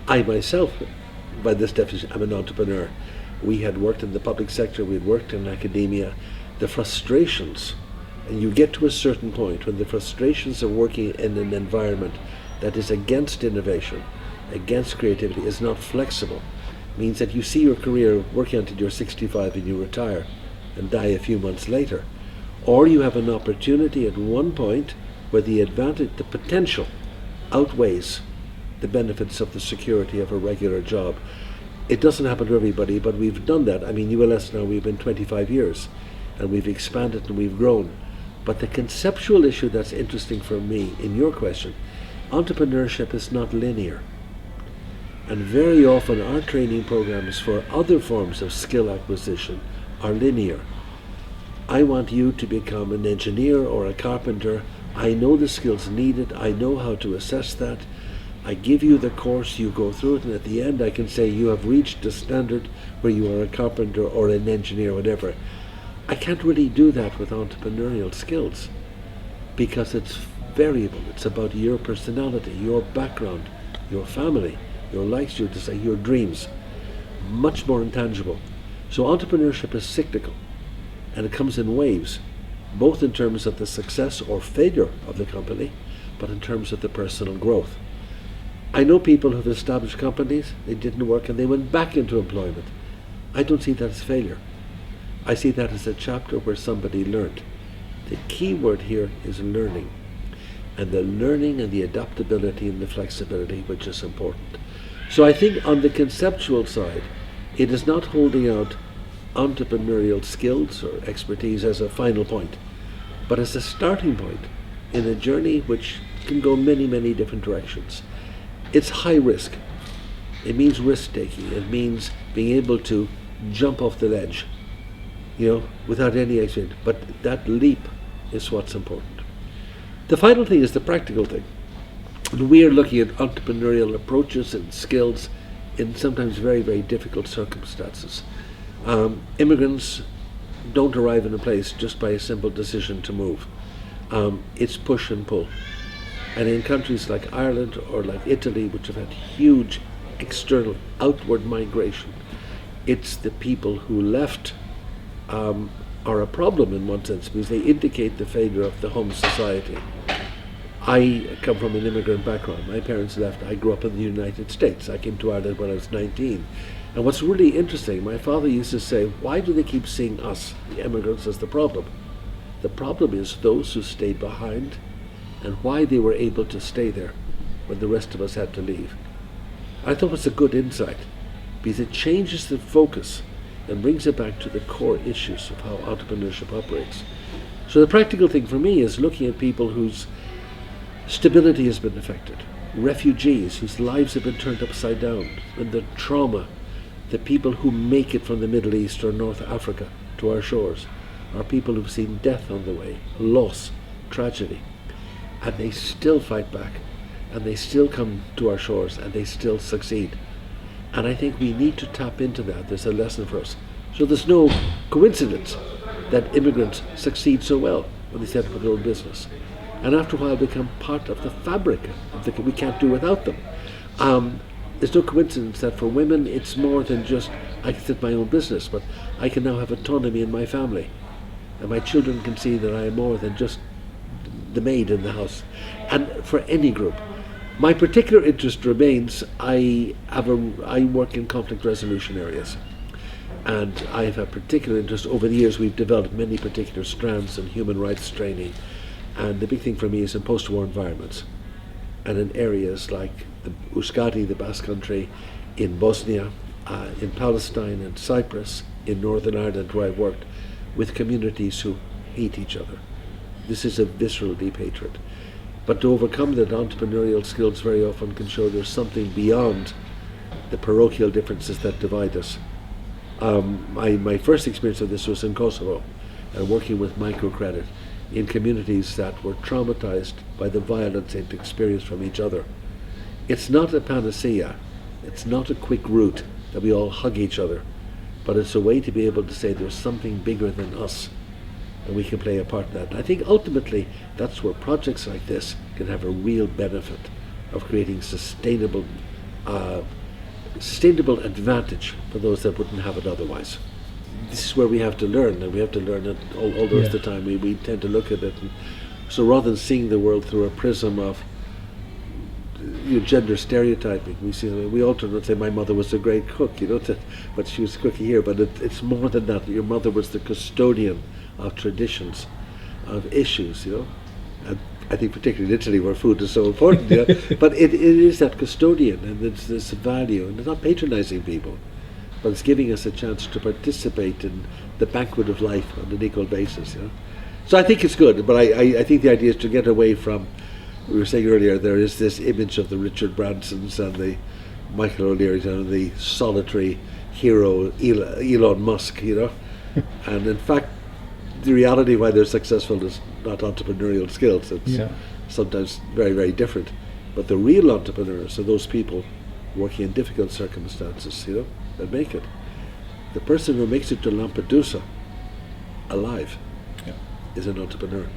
I myself, by this definition, I'm an entrepreneur. We had worked in the public sector, we had worked in academia. The frustrations, and you get to a certain point when the frustrations of working in an environment that is against innovation, against creativity, is not flexible, means that you see your career working until you're 65 and you retire and die a few months later. Or you have an opportunity at one point where the advantage, the potential outweighs the benefits of the security of a regular job. It doesn't happen to everybody, but we've done that. I mean, ULS now, we've been 25 years and we've expanded and we've grown. But the conceptual issue that's interesting for me in your question, entrepreneurship is not linear. And very often our training programs for other forms of skill acquisition are linear. I want you to become an engineer or a carpenter. I know the skills needed. I know how to assess that. I give you the course, you go through it, and at the end I can say you have reached a standard where you are a carpenter or an engineer, whatever. I can't really do that with entrepreneurial skills because it's variable. It's about your personality, your background, your family, your likes, your desires, your dreams. Much more intangible. So entrepreneurship is cyclical and it comes in waves, both in terms of the success or failure of the company, but in terms of the personal growth. I know people who've established companies, they didn't work and they went back into employment. I don't see that as failure. I see that as a chapter where somebody learned. The key word here is learning. And the learning and the adaptability and the flexibility, which is important. So I think on the conceptual side, it is not holding out entrepreneurial skills or expertise as a final point, but as a starting point in a journey which can go many, many different directions. It's high risk. It means risk taking. It means being able to jump off the ledge, without any experience. But that leap is what's important. The final thing is the practical thing. And we are looking at entrepreneurial approaches and skills in sometimes very, very difficult circumstances. Immigrants don't arrive in a place just by a simple decision to move. It's push and pull. And in countries like Ireland or like Italy, which have had huge external outward migration, it's the people who left are a problem in one sense because they indicate the failure of the home society. I come from an immigrant background. My parents left. I grew up in the United States. I came to Ireland when I was 19. And what's really interesting, my father used to say, why do they keep seeing us, the immigrants, as the problem? The problem is those who stayed behind and why they were able to stay there when the rest of us had to leave. I thought it was a good insight because it changes the focus and brings it back to the core issues of how entrepreneurship operates. So the practical thing for me is looking at people whose stability has been affected, refugees whose lives have been turned upside down, and the trauma, the people who make it from the Middle East or North Africa to our shores are people who've seen death on the way, loss, tragedy, and they still fight back, and they still come to our shores, and they still succeed. And I think we need to tap into that. There's a lesson for us. So there's no coincidence that immigrants succeed so well when they set up their own business. And after a while become part of the fabric of the, we can't do without them. There's no coincidence that for women it's more than just, I can set my own business, but I can now have autonomy in my family. And my children can see that I am more than just the maid in the house. And for any group, my particular interest remains, I work in conflict resolution areas. And I have a particular interest. Over the years we've developed many particular strands in human rights training. And the big thing for me is in post-war environments. And in areas like the Euskadi, the Basque Country, in Bosnia, in Palestine, in Cyprus, in Northern Ireland where I've worked, with communities who hate each other. This is a visceral, deep hatred. But to overcome that, entrepreneurial skills very often can show there's something beyond the parochial differences that divide us. My first experience of this was in Kosovo, working with microcredit in communities that were traumatized by the violence they'd experienced from each other. It's not a panacea. It's not a quick route that we all hug each other, but it's a way to be able to say there's something bigger than us and we can play a part in that. And I think ultimately that's where projects like this can have a real benefit of creating sustainable sustainable advantage for those that wouldn't have it otherwise. This is where we have to learn, and we have to learn it all the rest of the time. We tend to look at it, and so rather than seeing the world through a prism of gender stereotyping, we often would say my mother was a great cook, but she was cooking here. But it's more than that. Your mother was the custodian of traditions, of issues, and I think particularly in Italy where food is so important, but it is that custodian, and it's this value, and it's not patronizing people, but it's giving us a chance to participate in the banquet of life on an equal basis. So I think it's good, but I think the idea is to get away from, we were saying earlier, there is this image of the Richard Bransons and the Michael O'Learys and the solitary hero Elon Musk, and in fact the reality why they're successful is not entrepreneurial skills. It's sometimes very, very different. But the real entrepreneurs are those people working in difficult circumstances, that make it. The person who makes it to Lampedusa alive is an entrepreneur.